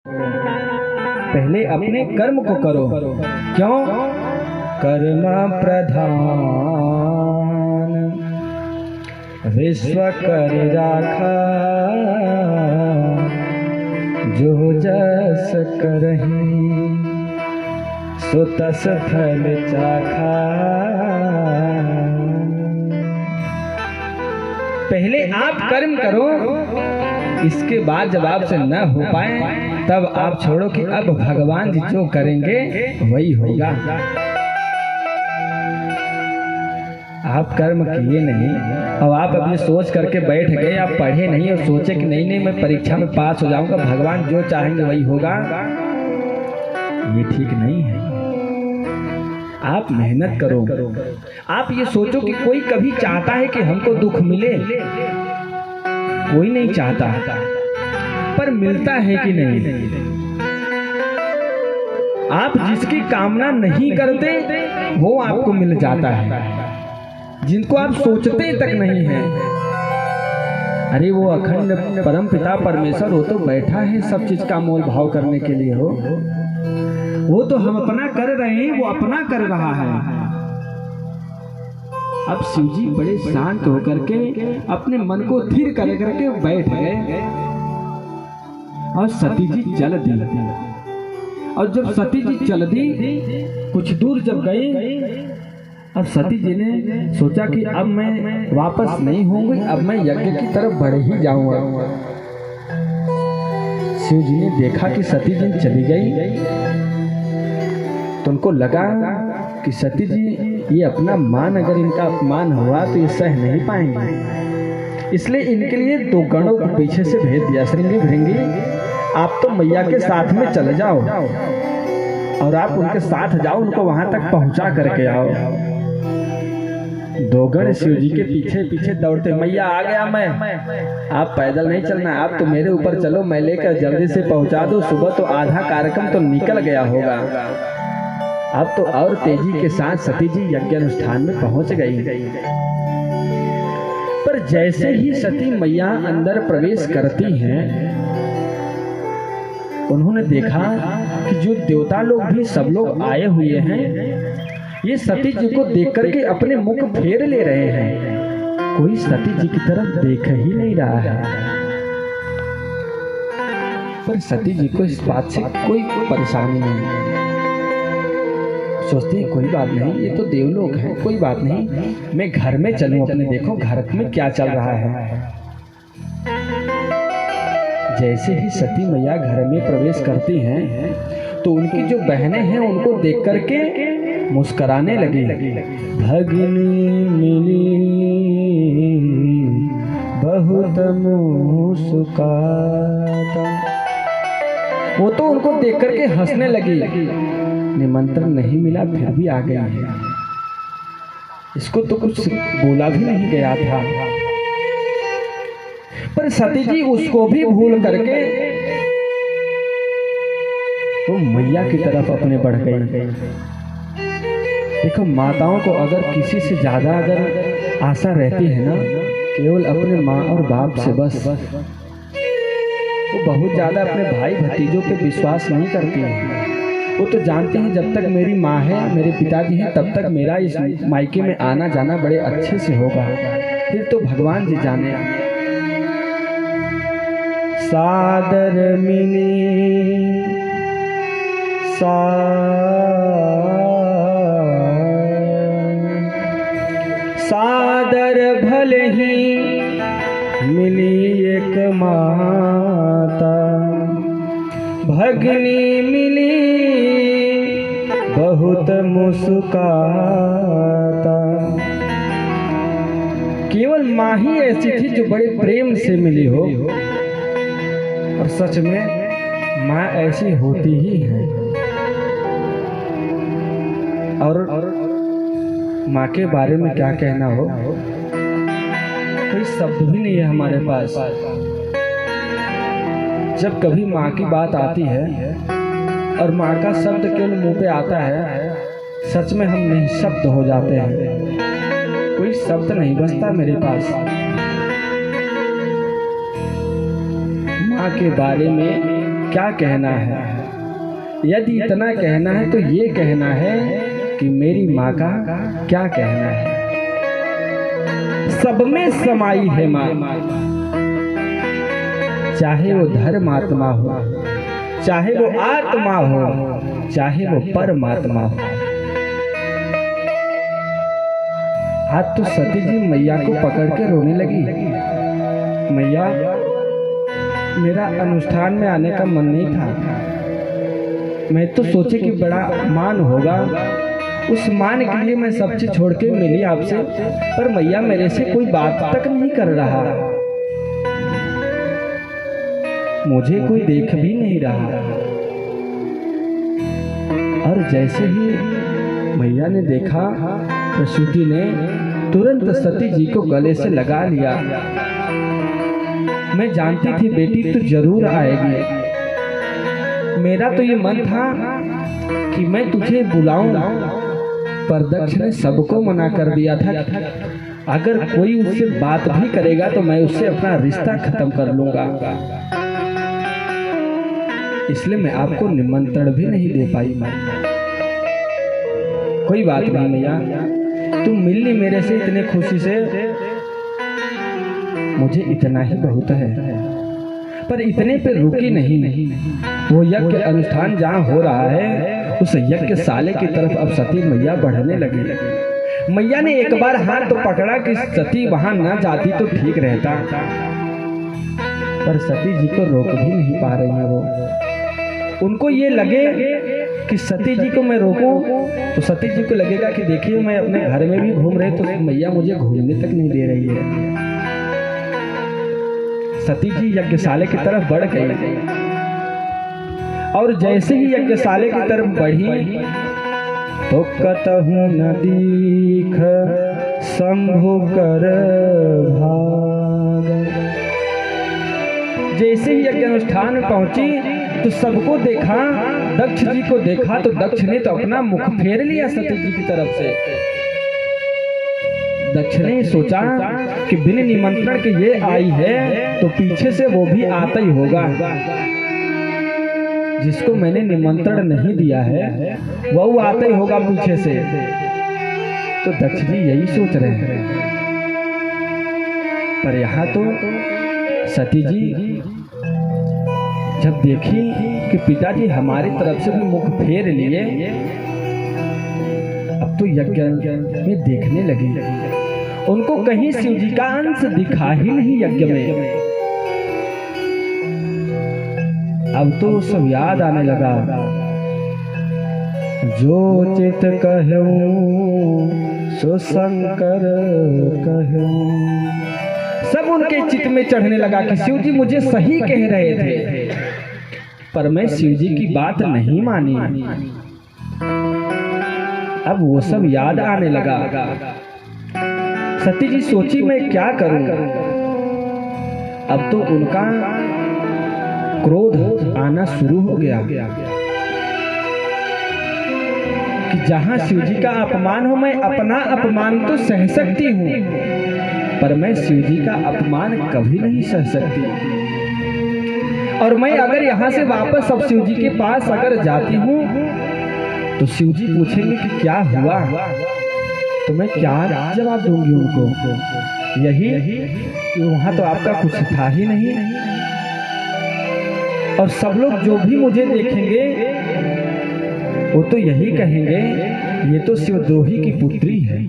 पहले अपने कर्म को करो। क्यों? कर्म प्रधान विश्व कर राखा, जो जस करहि सो तस फल चाखा। पहले आप कर्म करो, इसके बाद जब आपसे न हो पाए तब आप छोड़ो कि अब भगवान जी जो करेंगे वही होगा। आप कर्म किए नहीं, अब आप अपनी सोच करके बैठ गए, आप पढ़े नहीं और सोचे कि नहीं मैं परीक्षा में पास हो जाऊंगा, भगवान जो चाहेंगे वही होगा। ये ठीक नहीं है। आप मेहनत करो। आप ये सोचो कि कोई कभी चाहता है कि हमको दुख मिले? कोई नहीं चाहता, पर मिलता है कि नहीं? आप जिसकी कामना नहीं करते वो आपको मिल जाता है, जिनको आप सोचते तक नहीं है। अरे वो अखंड परम पिता परमेश्वर हो तो बैठा है सब चीज का मोल भाव करने के लिए हो। वो तो हम अपना कर रहे हैं, वो अपना कर रहा है। अब शिव जी बड़े शांत होकर के अपने मन को स्थिर कर करके बैठ गए और सती जी चल दी। और जब सती जी चल दी, कुछ दूर जब गई, अब सती जी ने सोचा कि अब मैं वापस नहीं होंगी, अब मैं यज्ञ की तरफ बढ़ ही जाऊंगा। शिव जी ने देखा कि सती जी चली गई तो उनको लगा कि सती जी ये अपना मान, अगर इनका अपमान हुआ तो ये सह नहीं पाएंगे, इसलिए इनके लिए दो गणों को पीछे से भेज दिया। श्रृंगी भृंगी, आप तो मैया के साथ में चले जाओ और आप उनके साथ जाओ, उनको वहां तक पहुंचा करके आओ। दो गण शिव जी के पीछे पीछे दौड़ते, मैया आ गया मैं, आप पैदल नहीं चलना, आप तो मेरे ऊपर चलो, मैं लेकर जल्दी से पहुंचा दो, सुबह तो आधा कार्यक्रम तो निकल गया होगा। अब तो और तेजी के साथ सती जी यज्ञ अनुष्ठान में पहुंच गई। पर जैसे ही सती मैया अंदर प्रवेश करती हैं, उन्होंने देखा कि जो देवता लोग भी सब लोग आए हुए हैं, ये सती जी को देख करके अपने मुख फेर ले रहे हैं। कोई सती जी की तरफ देख ही नहीं रहा है। पर सती जी को इस बात से कोई परेशानी नहीं। सोचते हैं कोई बात नहीं, ये तो देवलोक है, कोई बात नहीं, मैं घर में चलूं अपने, देखो घर में क्या चल रहा है। जैसे ही सती मैया घर में प्रवेश करती हैं तो उनकी जो बहनें हैं उनको देख करके मुस्कुराने लगी। भगनी मिली बहुत मुस्कुराता, वो तो उनको देख करके हंसने लगी। निमंत्रण नहीं मिला फिर भी आ गई है, इसको तो कुछ बोला भी नहीं गया था। पर सती जी उसको भी भूल करके वो मैया की तरफ अपने बढ़ गई। देखो माताओं को अगर किसी से ज्यादा अगर आशा रहती है ना, केवल अपने माँ और बाप से बस, वो बहुत ज्यादा अपने भाई भतीजों पे विश्वास नहीं करती है। वो तो जानती हैं जब तक मेरी माँ है, मेरे पिताजी हैं, तब तक मेरा इस मायके में आना जाना बड़े अच्छे से होगा, फिर तो भगवान जी जाने। सादर मिली सादर भले ही मिली एक माता, भगनी मिली बहुत मुस्कुराता। केवल माँ ही ऐसी थी जो बड़े प्रेम से मिली हो, और सच में माँ ऐसी होती ही है। और माँ के बारे में क्या कहना हो, कोई शब्द भी नहीं है हमारे पास। जब कभी माँ की बात आती है और माँ का शब्द केवल मुंह पे आता है, सच में हम निःशब्द हो जाते हैं, कोई शब्द नहीं बचता मेरे पास। माँ के बारे में क्या कहना है? यदि इतना कहना है तो ये कहना है कि मेरी माँ का क्या कहना है। सब में समाई है माँ, चाहे वो धर्मात्मा हो, चाहे वो आत्मा हो, चाहे वो परमात्मा हो। आज तो सती जी मैया को पकड़ के रोने लगी। मैया, मेरा अनुष्ठान में आने का मन नहीं था। मैं तो सोचे कि बड़ा मान होगा, उस मान के लिए मैं सब चीज छोड़ के मिली आपसे, पर मैया मेरे से कोई बात तक नहीं कर रहा, मुझे कोई देख भी नहीं रहा। और जैसे ही मैया ने देखा, प्रसूति ने तुरंत सती जी को गले से लगा लिया। मैं जानती थी बेटी तू जरूर आएगी। मेरा तो ये मन था कि मैं तुझे बुलाऊं, पर दक्ष ने सबको मना कर दिया था। अगर कोई उससे बात भी करेगा तो मैं उससे अपना रिश्ता खत्म कर लूंगा, इसलिए मैं आपको निमंत्रण भी नहीं दे पाई। कोई बात नहीं मैया, तुम मिलनी मेरे से इतने खुशी से, मुझे इतना ही बहुत है। पर इतने पे रुकी नहीं, वो यज्ञ अनुष्ठान जहाँ हो रहा है, उस यज्ञ शाले की तरफ अब सती मैया बढ़ने लगी। मैया ने एक बार हाथ तो पकड़ा कि सती वहां न जाती तो ठीक रहता, पर सती जी को रोक भी नहीं पा रही है। वो उनको ये लगे कि सती जी को मैं रोकूं तो सती जी को लगेगा कि देखिए मैं अपने घर में भी घूम रहे तो मैया मुझे घूमने तक नहीं दे रही है। सती जी यज्ञशाले की तरफ बढ़ गई, और जैसे ही यज्ञशाले की तरफ बढ़ी तो कतहु न दीख शंभु कर भाग। जैसे ही यज्ञ अनुष्ठान में पहुंची तो सबको देखा, दक्ष जी को देखा तो दक्ष ने तो अपना मुख फेर लिया सती जी की तरफ से। दक्ष ने सोचा कि बिना निमंत्रण के ये आई है तो पीछे से वो भी आता ही होगा, जिसको मैंने निमंत्रण नहीं दिया है वो आता ही होगा पीछे से। तो दक्ष जी यही सोच रहे हैं, पर यहाँ तो सती जी जब देखी कि पिताजी हमारी तरफ से भी मुख फेर लिए, अब तो यज्ञ में देखने लगी। उनको कहीं शिव जी का अंश दिखा ही नहीं यज्ञ में। अब तो सब याद आने लगा, जो चित कहूं सो शंकर कहूं। सब उनके चित्त में चढ़ने लगा कि शिव जी मुझे सही कह रहे थे, पर मैं शिव जी की बात नहीं मानी। अब वो सब याद आने लगा। सती जी सोची मैं क्या करूं। अब तो उनका क्रोध आना शुरू हो गया कि जहां शिव जी का अपमान हो, मैं अपना अपमान तो सह सकती हूं, पर मैं शिव जी का अपमान कभी नहीं सह सकती। और मैं अगर यहाँ से वापस अब शिव जी के पास अगर जाती हूँ तो शिव जी पूछेंगे कि क्या हुआ, तो मैं क्या जवाब दूंगी उनको? यही कि वहां तो आपका कुछ था ही नहीं। और सब लोग जो भी मुझे देखेंगे वो तो यही कहेंगे ये तो शिवद्रोही की पुत्री है,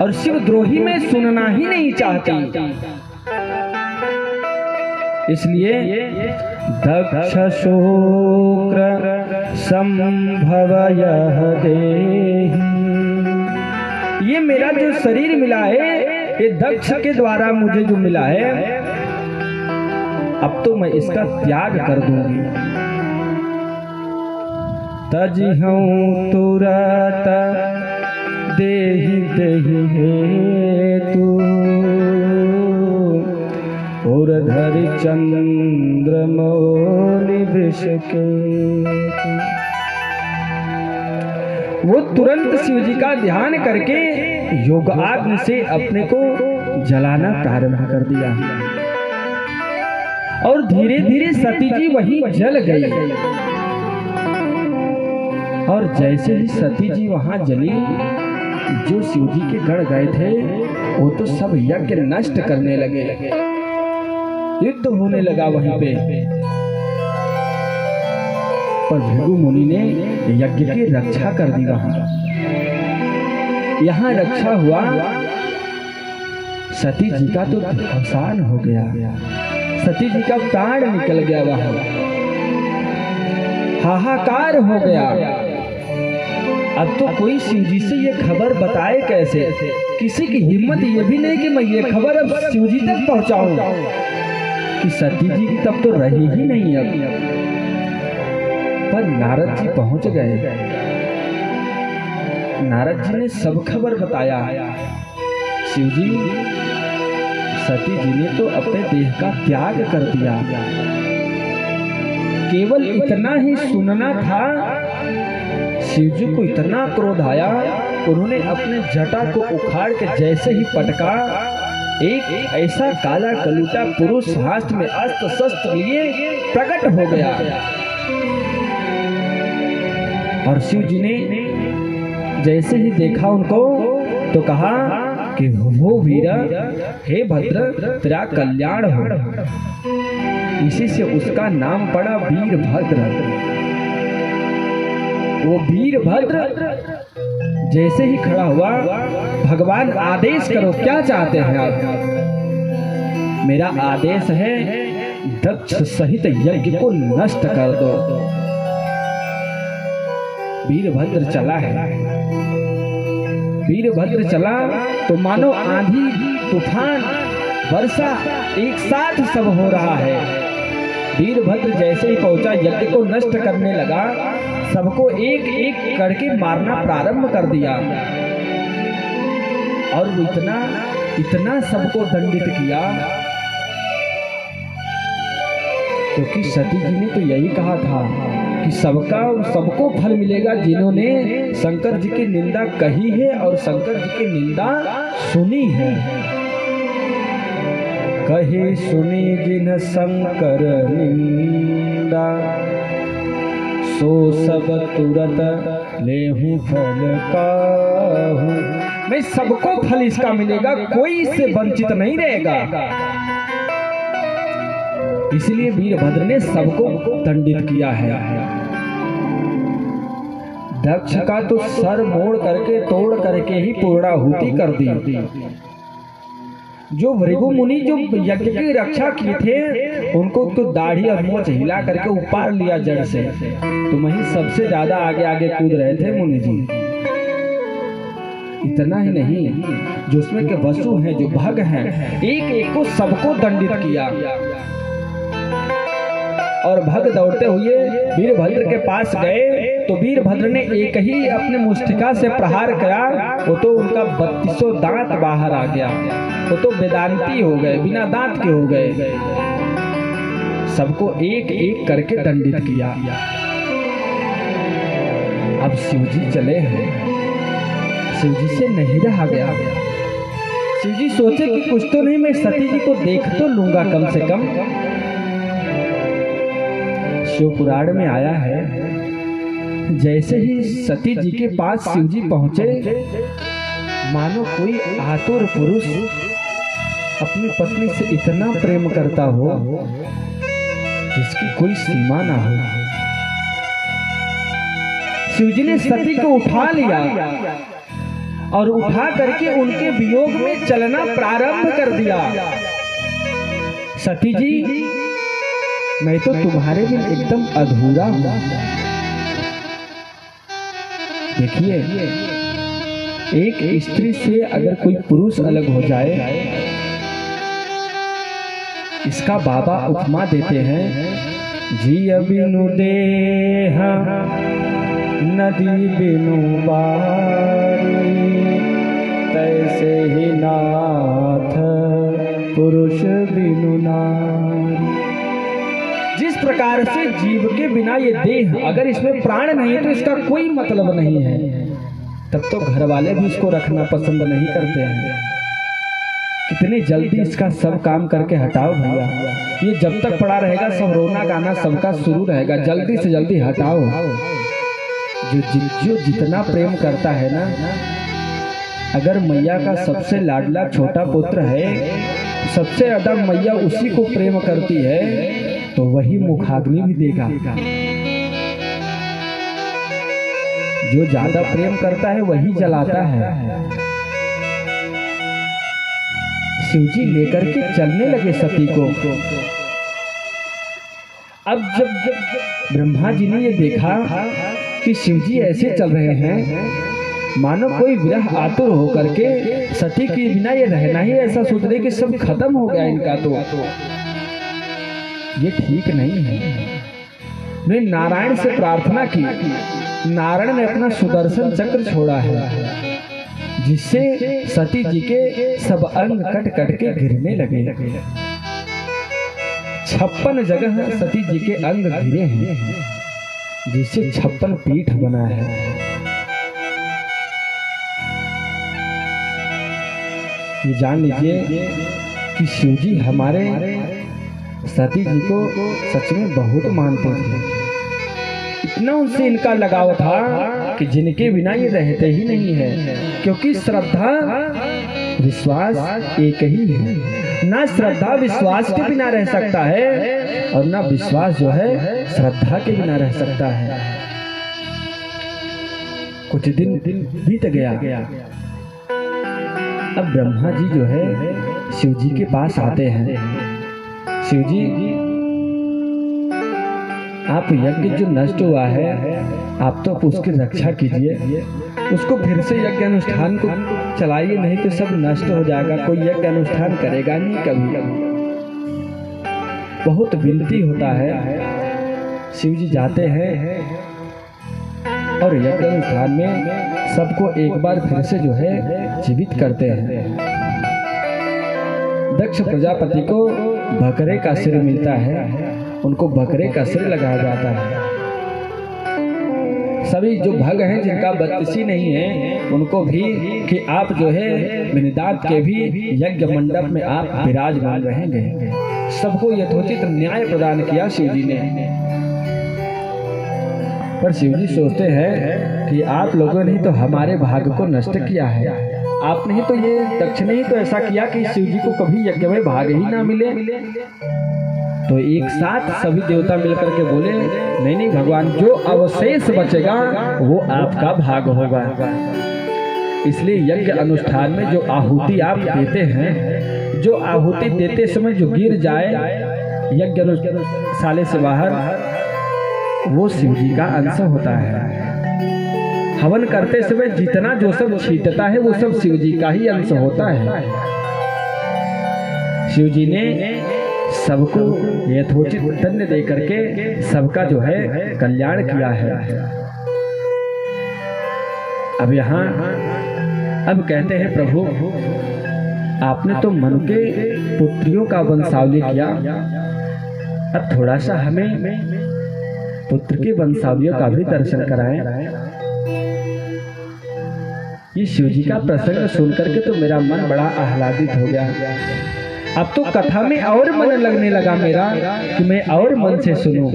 और शिवद्रोही मैं सुनना ही नहीं चाहती। इसलिए दक्ष शुक्र संभव यह देहि, ये मेरा जो शरीर मिला है ये दक्ष के द्वारा मुझे जो मिला है, अब तो मैं इसका त्याग कर दूंगी। तजिहूं तुरत देहि देहि हेतु, और धरि चंद्र मौलि विष के। वो तुरंत शिव जी का ध्यान करके योगाग्नि से अपने को जलाना प्रारंभ कर दिया, और धीरे धीरे सती जी वहीं जल गई। और जैसे ही सती जी वहां जली, जो शिव जी के गण गए थे वो तो सब यज्ञ नष्ट करने लगे, युद्ध होने लगा वहीं पे। पर भृगु मुनि ने यज्ञ की रक्षा कर दी वहां। यहाँ रक्षा हुआ, सती जी का तो अवसान हो गया, सती जी का प्राण निकल गया, वहां हाहाकार हो गया। अब तो कोई शिव जी से ये खबर बताए कैसे? किसी की हिम्मत ये भी नहीं कि मैं ये खबर अब शिव जी तक पहुंचाऊं कि सती जी की तब तो रही ही नहीं अब। पर नारद जी पहुंच गए। नारद जी ने सब खबर बताया। शिव जी, सती जी ने तो अपने देह का त्याग कर दिया। केवल इतना ही सुनना था, शिव जी को इतना क्रोध आया, उन्होंने अपने जटा को उखाड़ के जैसे ही पटका, एक ऐसा काला कलूटा पुरुष हाथ में अस्त्र शस्त्र लिए प्रकट हो गया। और शिव जी ने जैसे ही देखा उनको तो कहा कि हो वीर, हे भद्र, तेरा कल्याण हो। इसी से उसका नाम पड़ा वीरभद्र। वो वीरभद्र जैसे ही खड़ा हुआ, भगवान आदेश करो, क्या चाहते हैं आप? मेरा आदेश है दक्ष सहित यज्ञ को नष्ट कर दो। वीरभद्र चला है। वीरभद्र चला तो मानो आंधी, तूफान, वर्षा एक साथ सब हो रहा है। वीरभद्र जैसे ही पहुंचा, यज्ञ को नष्ट करने लगा, सबको एक एक करके मारना प्रारंभ कर दिया। और वो इतना सबको दंडित किया, क्योंकि सती जी ने तो यही कहा था कि सबको फल मिलेगा जिन्होंने शंकर जी की निंदा कही है और शंकर जी की निंदा सुनी है। कही सुनी जिन शंकर निंदा, सो सब तुरत लेहूं फल काहू। मैं सबको फल इसका मिलेगा, कोई इससे वंचित नहीं रहेगा। इसलिए वीरभद्र ने सबको दंडित किया है। दक्ष का तो सर मोड़ करके, तोड़ करके ही पूर्णाहुति कर दी। जो भृगु मुनि जो यज्ञ की रक्षा किए थे, उनको तो दाढ़ी और मोछ हिला करके उपाड़ लिया जड़ से। तो वही सबसे ज्यादा आगे आगे कूद रहे थे मुनि जी। इतना ही नहीं, जो उसमें के वसु हैं, जो भग हैं, एक एक को सबको दंडित किया। और भग दौड़ते हुए वीरभद्र के पास गए तो वीरभद्र ने एक ही अपने मुष्टिका से प्रहार किया, वो तो उनका 32 दांत बाहर आ गया। वो तो वेदांती हो गए, बिना दांत के हो गए। सबको एक एक करके दंडित किया। अब शिवजी चले हैं, शिवजी से नहीं रहा गया। शिवजी सोचे कि कुछ तो नहीं, मैं सती जी को देख तो लूंगा कम से कम। शिव पुराण में आया है, जैसे ही सती जी के पास शिव जी पहुंचे, मानो कोई आतुर पुरुष अपनी पत्नी से इतना प्रेम करता हो जिसकी कोई सीमा ना हो। शिव जी ने सती को उठा लिया और उठा करके उनके वियोग में चलना प्रारंभ कर दिया। सती जी, मैं तो तुम्हारे बिन एकदम अधूरा हूं। देखिए, एक स्त्री से अगर कोई पुरुष अलग हो जाए, इसका बाबा उपमा देते हैं, जिय बिनु देह नदी बिनु बारी, तैसे ही नाथ पुरुष बिनु नारी। जिस प्रकार से जीव के बिना ये देह, अगर इसमें प्राण नहीं है तो इसका कोई मतलब नहीं है, तब तो घर वाले भी इसको रखना पसंद नहीं करते हैं। कितनी जल्दी इसका सब काम करके हटाओ भैया। ये जब तक पड़ा रहेगा सब रोना गाना सबका शुरू रहेगा। जल्दी से जल्दी हटाओ। जो जितना प्रेम करता है ना, अगर मैया का सबसे लाडला छोटा पुत्र है, सबसे ज्यादा मैया उसी को प्रेम करती है, तो वही मुखाग्नि भी देगा। जो ज्यादा प्रेम करता है वही जलाता है। शिवजी लेकर के चलने लगे सती को। अब जब ब्रह्मा जी ने ये देखा कि शिवजी ऐसे चल रहे हैं, मानो कोई विरह आतुर होकर के सती के बिना ये रहना ही ऐसा सोच रहे कि सब खत्म हो गया इनका, तो ये ठीक नहीं है। ने नारायण से प्रार्थना की। नारायण ने अपना सुदर्शन चक्र छोड़ा है, जिससे सती जी के सब अंग कट कट के गिरने लगे। 56 जगह सती जी के अंग गिरे हैं, जिससे 56 पीठ बना है। ये जान लीजिए कि शिवजी हमारे सती जी को सच में बहुत मानते थे। इतना उनसे इनका लगाव था कि जिनके बिना ये रहते ही नहीं है, क्योंकि श्रद्धा विश्वास एक ही है। ना श्रद्धा विश्वास के बिना रह सकता है, और ना विश्वास जो है श्रद्धा के बिना रह सकता है। कुछ दिन बीत गया। अब ब्रह्मा जी जो है शिव जी के पास आते हैं। शिव जी, आप यज्ञ जो नष्ट हुआ है, आप तो उसकी रक्षा कीजिए, उसको फिर से यज्ञ अनुष्ठान को चलाइए, नहीं तो सब नष्ट हो जाएगा। कोई यज्ञ अनुष्ठान करेगा नहीं कभी। बहुत विनती होता है। शिव जी जाते हैं और यज्ञ अनुष्ठान में सबको एक बार फिर से जो है जीवित करते हैं। दक्ष प्रजापति को बकरे का सिर मिलता है, उनको बकरे का सिर लगाया जाता है। सभी जो भग हैं जिनका बत्तीसी नहीं है, उनको भी कि आप जो है विनिदात के भी यज्ञ मंडप में आप विराजमान रहेंगे। सबको यथोचित न्याय प्रदान किया शिव जी ने। पर शिव जी सोचते हैं कि आप लोगों ने तो हमारे भाग्य को नष्ट किया है। आपने ही तो ये दक्ष ने ही तो ऐसा किया कि शिव जी को कभी यज्ञ में भाग ही ना मिले। तो एक साथ सभी देवता मिलकर के बोले, नहीं नहीं भगवान, जो अवशेष बचेगा वो आपका भाग होगा। इसलिए यज्ञ अनुष्ठान में जो आहुति आप देते हैं, जो आहुति देते समय जो गिर जाए यज्ञ अनुष्ठान से बाहर, वो शिव जी का अंश होता है। हवन करते समय जितना जो सब छींटता है वो सब शिव जी का ही अंश होता है। शिव जी ने सबको यथोचित दंड दे करके सबका जो है कल्याण किया है। अब यहाँ अब कहते हैं, प्रभु आपने तो मनु के पुत्रियों का वंशावली किया, अब थोड़ा सा हमें पुत्र के वंशावलियों का भी दर्शन कराएं। ये शिव जी का प्रसंग सुनकर के तो मेरा मन बड़ा आह्लादित हो गया। अब तो कथा में और मन लगने लगा मेरा कि मैं और मन से सुनूं।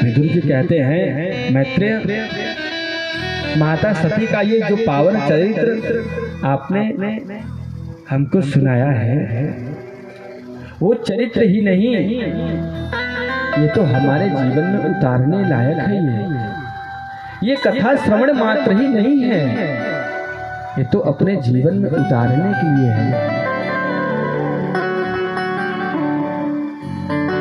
विदुर जी कहते हैं, मैत्रेय, माता सती का ये जो पावन चरित्र आपने हमको सुनाया है, वो चरित्र ही नहीं, ये तो हमारे जीवन में उतारने लायक है। ये कथा श्रवण मात्र ही नहीं है, ये तो अपने जीवन में उतारने के लिए है।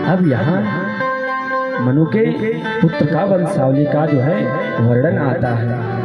अब यहाँ मनु के पुत्र का वंशावली का जो है वर्णन आता है।